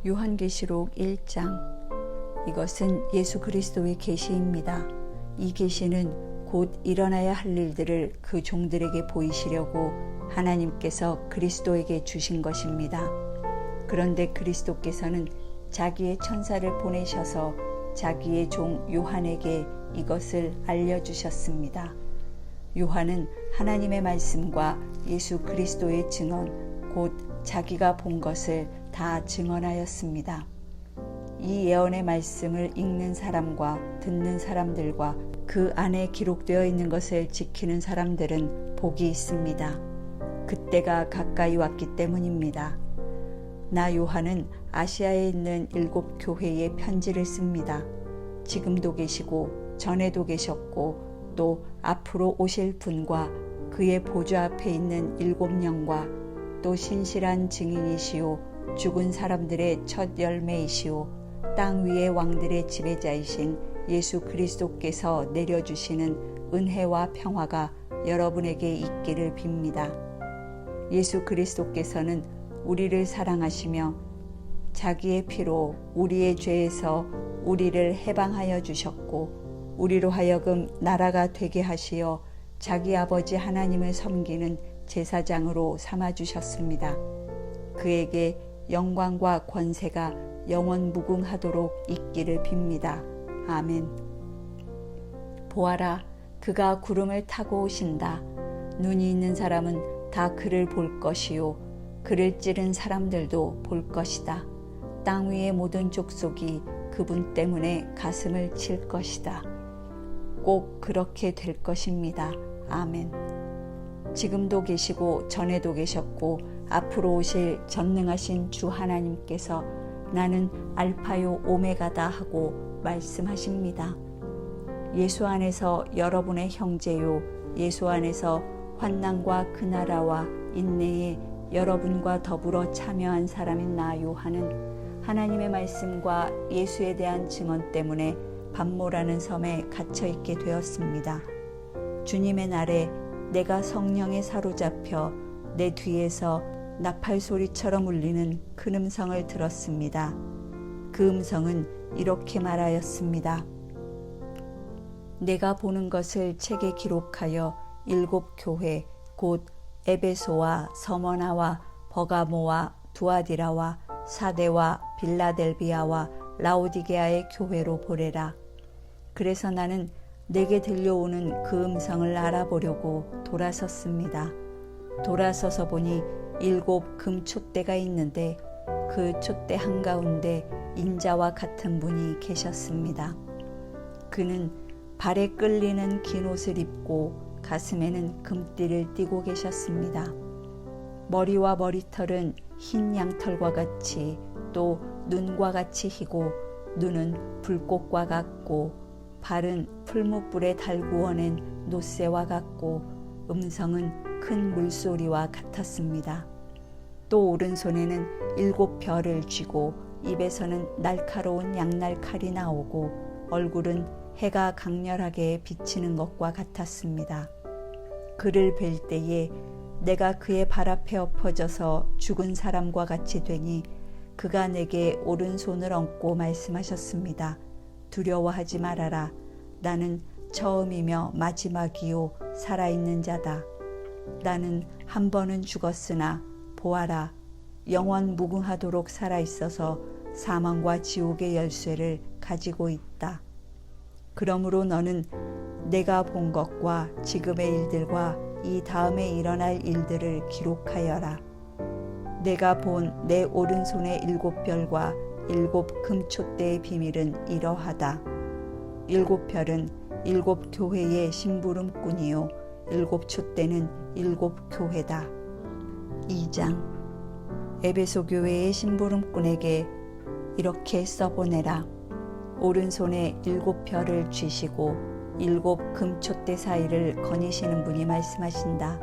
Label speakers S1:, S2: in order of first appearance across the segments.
S1: 요한계시록 1장. 이것은 예수 그리스도의 계시입니다. 이 계시는 곧 일어나야 할 일들을 그 종들에게 보이시려고 하나님께서 그리스도에게 주신 것입니다. 그런데 그리스도께서는 자기의 천사를 보내셔서 자기의 종 요한에게 이것을 알려주셨습니다. 요한은 하나님의 말씀과 예수 그리스도의 증언, 곧 자기가 본 것을 다 증언하였습니다. 이 예언의 말씀을 읽는 사람과 듣는 사람들과 그 안에 기록되어 있는 것을 지키는 사람들은 복이 있습니다. 그때가 가까이 왔기 때문입니다. 나 요한은 아시아에 있는 7 교회에 편지를 씁니다. 지금도 계시고 전에도 계셨고 또 앞으로 오실 분과 그의 보좌 앞에 있는 7영과 또 신실한 증인이시오 죽은 사람들의 첫 열매이시오 땅 위의 왕들의 지배자이신 예수 그리스도께서 내려주시는 은혜와 평화가 여러분에게 있기를 빕니다. 예수 그리스도께서는 우리를 사랑하시며 자기의 피로 우리의 죄에서 우리를 해방하여 주셨고 우리로 하여금 나라가 되게 하시어 자기 아버지 하나님을 섬기는 제사장으로 삼아주셨습니다. 그에게 영광과 권세가 영원 무궁하도록 있기를 빕니다. 아멘. 보아라, 그가 구름을 타고 오신다. 눈이 있는 사람은 다 그를 볼 것이요 그를 찌른 사람들도 볼 것이다. 땅 위의 모든 족속이 그분 때문에 가슴을 칠 것이다. 꼭 그렇게 될 것입니다. 아멘. 지금도 계시고 전에도 계셨고 앞으로 오실 전능하신 주 하나님께서 나는 알파요 오메가다 하고 말씀하십니다. 예수 안에서 여러분의 형제요 예수 안에서 환난과 그 나라와 인내에 여러분과 더불어 참여한 사람인 나 요한은 하나님의 말씀과 예수에 대한 증언 때문에 반모라는 섬에 갇혀있게 되었습니다. 주님의 날에 내가 성령에 사로잡혀 내 뒤에서 나팔 소리처럼 울리는 큰 음성을 들었습니다. 그 음성은 이렇게 말하였습니다. 내가 보는 것을 책에 기록하여 7 교회 곧 에베소와 서머나와 버가모와 두아디라와 사데와 빌라델비아와 라오디게아의 교회로 보내라. 그래서 나는 내게 들려오는 그 음성을 알아보려고 돌아섰습니다. 돌아서서 보니 7 금촛대가 있는데 그 촛대 한가운데 인자와 같은 분이 계셨습니다. 그는 발에 끌리는 긴 옷을 입고 가슴에는 금띠를 띠고 계셨습니다. 머리와 머리털은 흰 양털과 같이 또 눈과 같이 희고 눈은 불꽃과 같고 발은 풀무불에 달구어낸 노새와 같고 음성은 큰 물소리와 같았습니다. 또 오른손에는 7 별을 쥐고 입에서는 날카로운 양날칼이 나오고 얼굴은 해가 강렬하게 비치는 것과 같았습니다. 그를 뵐 때에 내가 그의 발 앞에 엎어져서 죽은 사람과 같이 되니 그가 내게 오른손을 얹고 말씀하셨습니다. 두려워하지 말아라. 나는 처음이며 마지막이요 살아있는 자다. 나는 한 번은 죽었으나 보아라 영원 무궁하도록 살아있어서 사망과 지옥의 열쇠를 가지고 있다. 그러므로 너는 내가 본 것과 지금의 일들과 이 다음에 일어날 일들을 기록하여라. 내가 본 내 오른손의 7 별과 7 금촛대의 비밀은 이러하다. 7 별은 7 교회의 심부름꾼이요 7 촛대는 7 교회다. 2장. 에베소 교회의 심부름꾼에게 이렇게 써보내라. 오른손에 7 별을 쥐시고 7 금촛대 사이를 거니시는 분이 말씀하신다.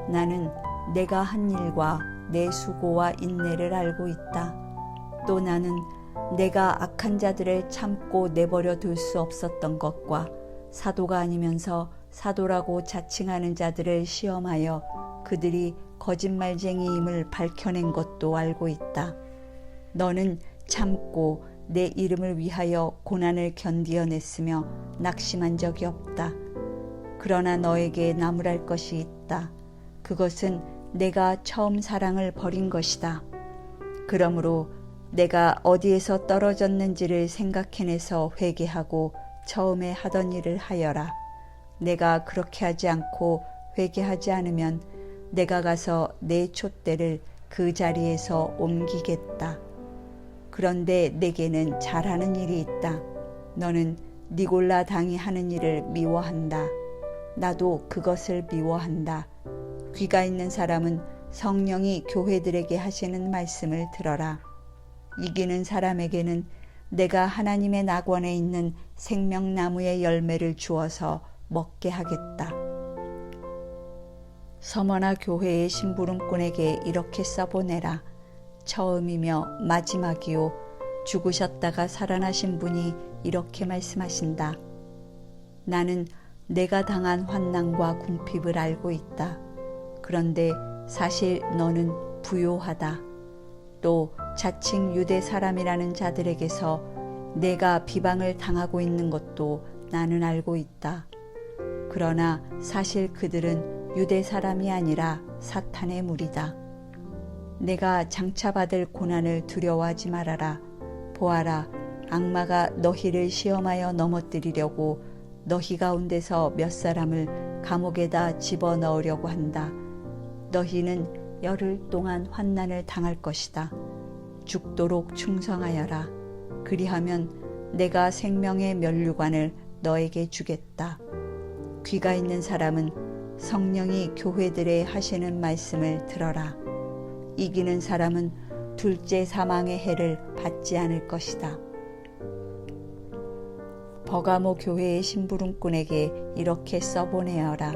S1: 나는 내가 한 일과 내 수고와 인내를 알고 있다. 또 나는 내가 악한 자들을 참고 내버려 둘 수 없었던 것과 사도가 아니면서 사도라고 자칭하는 자들을 시험하여 그들이 거짓말쟁이임을 밝혀낸 것도 알고 있다. 너는 참고 내 이름을 위하여 고난을 견디어냈으며 낙심한 적이 없다. 그러나 너에게 나무랄 것이 있다. 그것은 내가 처음 사랑을 버린 것이다. 그러므로 내가 어디에서 떨어졌는지를 생각해내서 회개하고 처음에 하던 일을 하여라. 내가 그렇게 하지 않고 회개하지 않으면 내가 가서 내 촛대를 그 자리에서 옮기겠다. 그런데 내게는 잘하는 일이 있다. 너는 니골라 당이 하는 일을 미워한다. 나도 그것을 미워한다. 귀가 있는 사람은 성령이 교회들에게 하시는 말씀을 들어라. 이기는 사람에게는 내가 하나님의 낙원에 있는 생명나무의 열매를 주어서 먹게 하겠다. 서머나 교회의 심부름꾼에게 이렇게 써보내라. 처음이며 마지막이요 죽으셨다가 살아나신 분이 이렇게 말씀하신다. 나는 내가 당한 환난과 궁핍을 알고 있다. 그런데 사실 너는 부요하다. 또 자칭 유대 사람이라는 자들에게서 내가 비방을 당하고 있는 것도 나는 알고 있다. 그러나 사실 그들은 유대 사람이 아니라 사탄의 무리다. 내가 장차받을 고난을 두려워하지 말아라. 보아라, 악마가 너희를 시험하여 넘어뜨리려고 너희 가운데서 몇 사람을 감옥에다 집어넣으려고 한다. 너희는 열흘 동안 환난을 당할 것이다. 죽도록 충성하여라. 그리하면 내가 생명의 면류관을 너에게 주겠다. 귀가 있는 사람은 성령이 교회들에 하시는 말씀을 들어라. 이기는 사람은 둘째 사망의 해를 받지 않을 것이다. 버가모 교회의 심부름꾼에게 이렇게 써보내어라.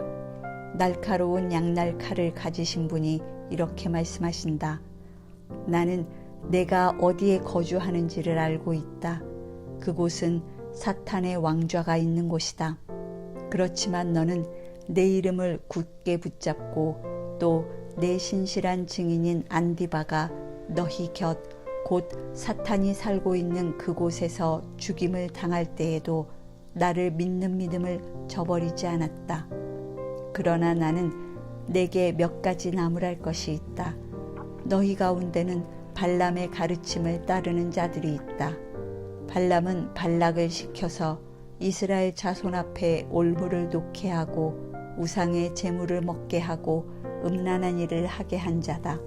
S1: 날카로운 양날 칼을 가지신 분이 이렇게 말씀하신다. 나는 내가 어디에 거주하는지를 알고 있다. 그곳은 사탄의 왕좌가 있는 곳이다. 그렇지만 너는 내 이름을 굳게 붙잡고 또 내 신실한 증인인 안디바가 너희 곁 곧 사탄이 살고 있는 그곳에서 죽임을 당할 때에도 나를 믿는 믿음을 저버리지 않았다. 그러나 나는 내게 몇 가지 나무랄 것이 있다. 너희 가운데는 발람의 가르침을 따르는 자들이 있다. 발람은 발락을 시켜서 이스라엘 자손 앞에 올무를 놓게 하고 우상의 제물을 먹게 하고 음란한 일을 하게 한 자다.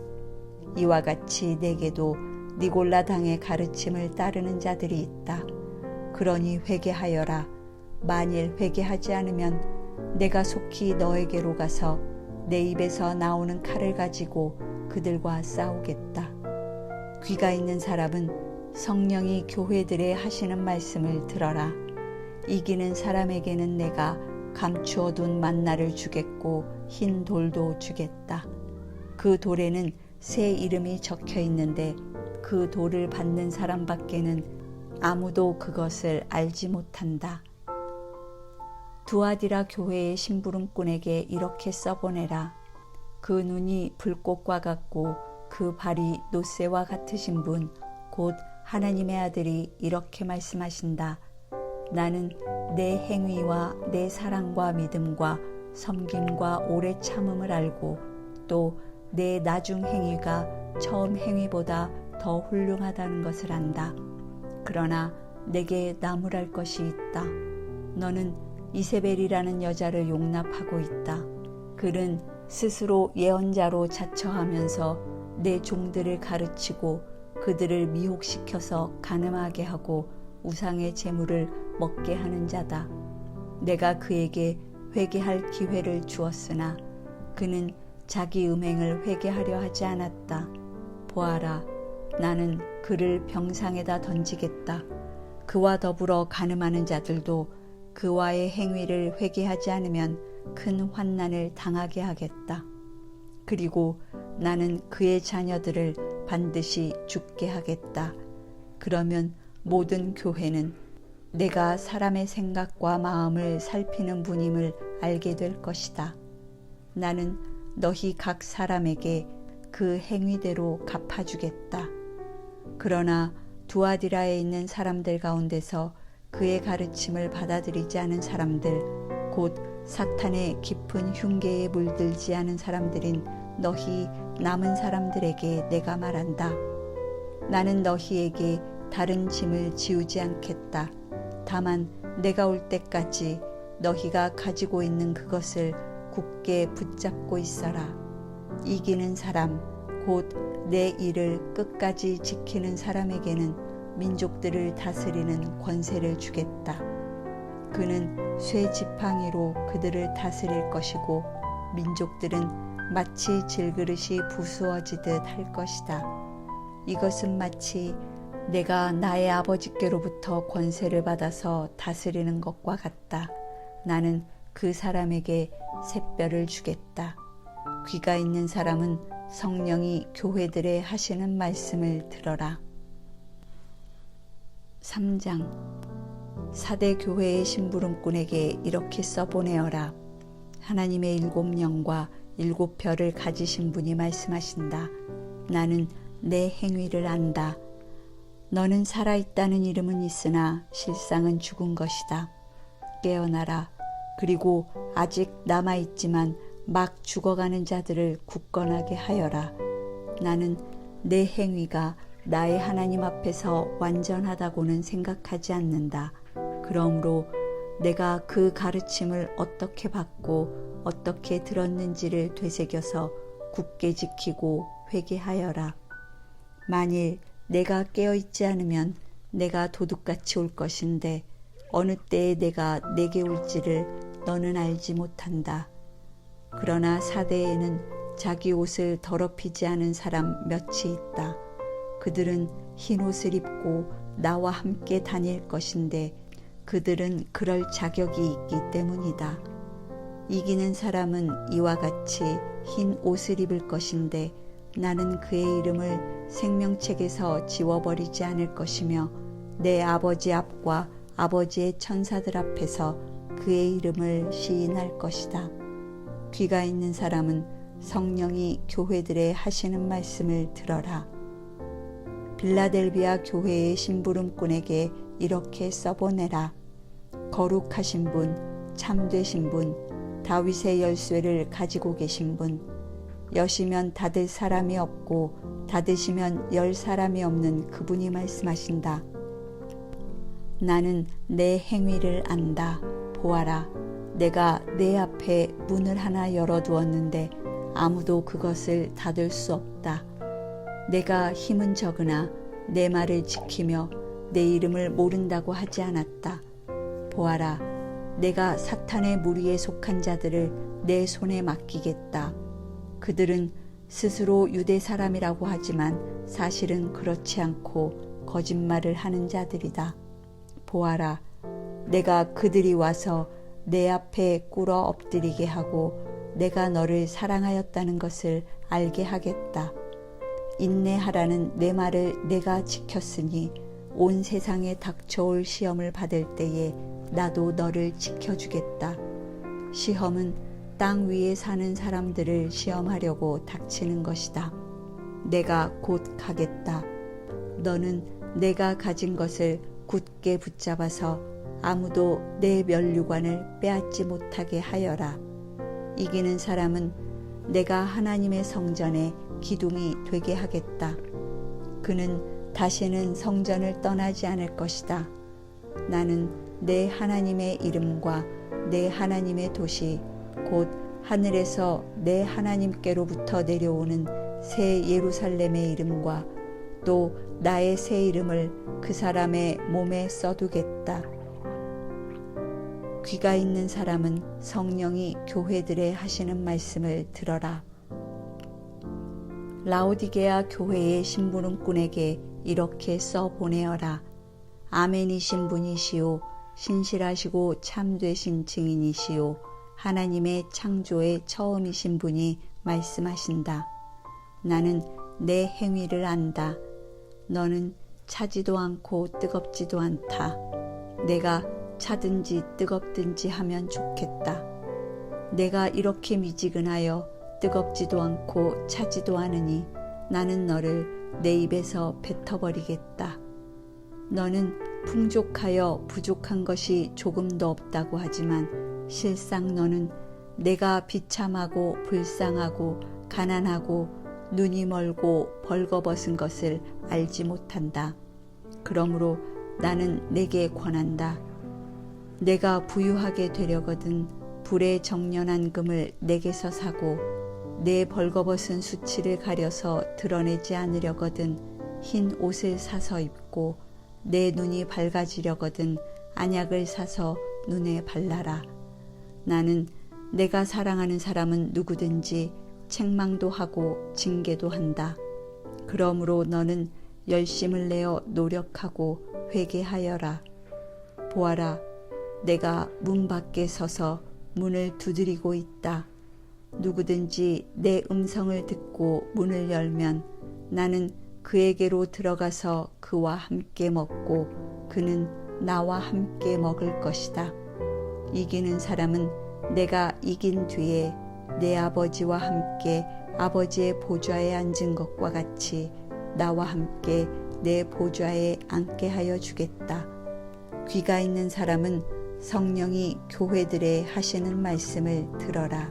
S1: 이와 같이 내게도 니골라 당의 가르침을 따르는 자들이 있다. 그러니 회개하여라. 만일 회개하지 않으면 내가 속히 너에게로 가서 내 입에서 나오는 칼을 가지고 그들과 싸우겠다. 귀가 있는 사람은 성령이 교회들에 하시는 말씀을 들어라. 이기는 사람에게는 내가 감추어둔 만나를 주겠고 흰 돌도 주겠다. 그 돌에는 새 이름이 적혀 있는데 그 돌을 받는 사람밖에는 아무도 그것을 알지 못한다. 두아디라 교회의 심부름꾼에게 이렇게 써보내라. 그 눈이 불꽃과 같고 그 발이 놋새와 같으신 분, 곧 하나님의 아들이 이렇게 말씀하신다. 나는 내 행위와 내 사랑과 믿음과 섬김과 오래 참음을 알고 또 내 나중 행위가 처음 행위보다 더 훌륭하다는 것을 안다. 그러나 내게 나무랄 것이 있다. 너는 이세벨이라는 여자를 용납하고 있다. 그는 스스로 예언자로 자처하면서 내 종들을 가르치고 그들을 미혹시켜서 간음하게 하고 우상의 제물을 먹게 하는 자다. 내가 그에게 회개할 기회를 주었으나 그는 자기 음행을 회개하려 하지 않았다. 보아라, 나는 그를 병상에다 던지겠다. 그와 더불어 간음하는 자들도 그와의 행위를 회개하지 않으면 큰 환난을 당하게 하겠다. 그리고 나는 그의 자녀들을 반드시 죽게 하겠다. 그러면 모든 교회는 내가 사람의 생각과 마음을 살피는 분임을 알게 될 것이다. 나는 너희 각 사람에게 그 행위대로 갚아주겠다. 그러나 두아디라에 있는 사람들 가운데서 그의 가르침을 받아들이지 않은 사람들, 곧 사탄의 깊은 흉계에 물들지 않은 사람들인 너희 남은 사람들에게 내가 말한다. 나는 너희에게 다른 짐을 지우지 않겠다. 다만 내가 올 때까지 너희가 가지고 있는 그것을 굳게 붙잡고 있어라. 이기는 사람, 곧 내 일을 끝까지 지키는 사람에게는 민족들을 다스리는 권세를 주겠다. 그는 쇠 지팡이로 그들을 다스릴 것이고 민족들은 마치 질그릇이 부수어지듯 할 것이다. 이것은 마치 내가 나의 아버지께로부터 권세를 받아서 다스리는 것과 같다. 나는 그 사람에게 샛별을 주겠다. 귀가 있는 사람은 성령이 교회들에 하시는 말씀을 들어라. 3장. 사대 교회의 심부름꾼에게 이렇게 써보내어라. 하나님의 7영과 7별을 가지신 분이 말씀하신다. 나는 내 행위를 안다. 너는 살아있다는 이름은 있으나 실상은 죽은 것이다. 깨어나라. 그리고 아직 남아있지만 막 죽어가는 자들을 굳건하게 하여라. 나는 내 행위가 나의 하나님 앞에서 완전하다고는 생각하지 않는다. 그러므로 내가 그 가르침을 어떻게 받고 어떻게 들었는지를 되새겨서 굳게 지키고 회개하여라. 만일 내가 깨어있지 않으면 내가 도둑같이 올 것인데 어느 때에 내가 내게 올지를 너는 알지 못한다. 그러나 사대에는 자기 옷을 더럽히지 않은 사람 몇이 있다. 그들은 흰 옷을 입고 나와 함께 다닐 것인데 그들은 그럴 자격이 있기 때문이다. 이기는 사람은 이와 같이 흰 옷을 입을 것인데 나는 그의 이름을 생명책에서 지워버리지 않을 것이며 내 아버지 앞과 아버지의 천사들 앞에서 그의 이름을 시인할 것이다. 귀가 있는 사람은 성령이 교회들에 하시는 말씀을 들어라. 빌라델비아 교회의 심부름꾼에게 이렇게 써보내라. 거룩하신 분, 참되신 분, 다윗의 열쇠를 가지고 계신 분, 여시면 닫을 사람이 없고 닫으시면 열 사람이 없는 그분이 말씀하신다. 나는 내 행위를 안다. 보아라. 내가 내 앞에 문을 하나 열어두었는데 아무도 그것을 닫을 수 없다. 내가 힘은 적으나 내 말을 지키며 내 이름을 모른다고 하지 않았다. 보아라. 내가 사탄의 무리에 속한 자들을 내 손에 맡기겠다. 그들은 스스로 유대 사람이라고 하지만 사실은 그렇지 않고 거짓말을 하는 자들이다. 보아라. 내가 그들이 와서 내 앞에 꿇어 엎드리게 하고 내가 너를 사랑하였다는 것을 알게 하겠다. 인내하라는 내 말을 내가 지켰으니 온 세상에 닥쳐올 시험을 받을 때에 나도 너를 지켜주겠다. 시험은 땅 위에 사는 사람들을 시험하려고 닥치는 것이다. 내가 곧 가겠다. 너는 내가 가진 것을 굳게 붙잡아서 아무도 내 면류관을 빼앗지 못하게 하여라. 이기는 사람은 내가 하나님의 성전에 기둥이 되게 하겠다. 그는 다시는 성전을 떠나지 않을 것이다. 나는 내 하나님의 이름과 내 하나님의 도시 곧 하늘에서 내 하나님께로부터 내려오는 새 예루살렘의 이름과 또 나의 새 이름을 그 사람의 몸에 써두겠다. 귀가 있는 사람은 성령이 교회들에 하시는 말씀을 들어라. 라오디게아 교회의 심부름꾼에게 이렇게 써보내어라. 아멘이신 분이시오 신실하시고 참되신 증인이시오 하나님의 창조의 처음이신 분이 말씀하신다. 나는 내 행위를 안다. 너는 차지도 않고 뜨겁지도 않다. 내가 차든지 뜨겁든지 하면 좋겠다. 내가 이렇게 미지근하여 뜨겁지도 않고 차지도 않으니 나는 너를 내 입에서 뱉어버리겠다. 너는 풍족하여 부족한 것이 조금도 없다고 하지만 실상 너는 내가 비참하고 불쌍하고 가난하고 눈이 멀고 벌거벗은 것을 알지 못한다. 그러므로 나는 내게 권한다. 내가 부유하게 되려거든 불의 정련한 금을 내게서 사고 내 벌거벗은 수치를 가려서 드러내지 않으려거든 흰 옷을 사서 입고 내 눈이 밝아지려거든 안약을 사서 눈에 발라라. 나는 내가 사랑하는 사람은 누구든지 책망도 하고 징계도 한다. 그러므로 너는 열심을 내어 노력하고 회개하여라. 보아라, 내가 문 밖에 서서 문을 두드리고 있다. 누구든지 내 음성을 듣고 문을 열면 나는 그에게로 들어가서 그와 함께 먹고 그는 나와 함께 먹을 것이다. 이기는 사람은 내가 이긴 뒤에 내 아버지와 함께 아버지의 보좌에 앉은 것과 같이 나와 함께 내 보좌에 앉게 하여 주겠다. 귀가 있는 사람은 성령이 교회들에 하시는 말씀을 들어라.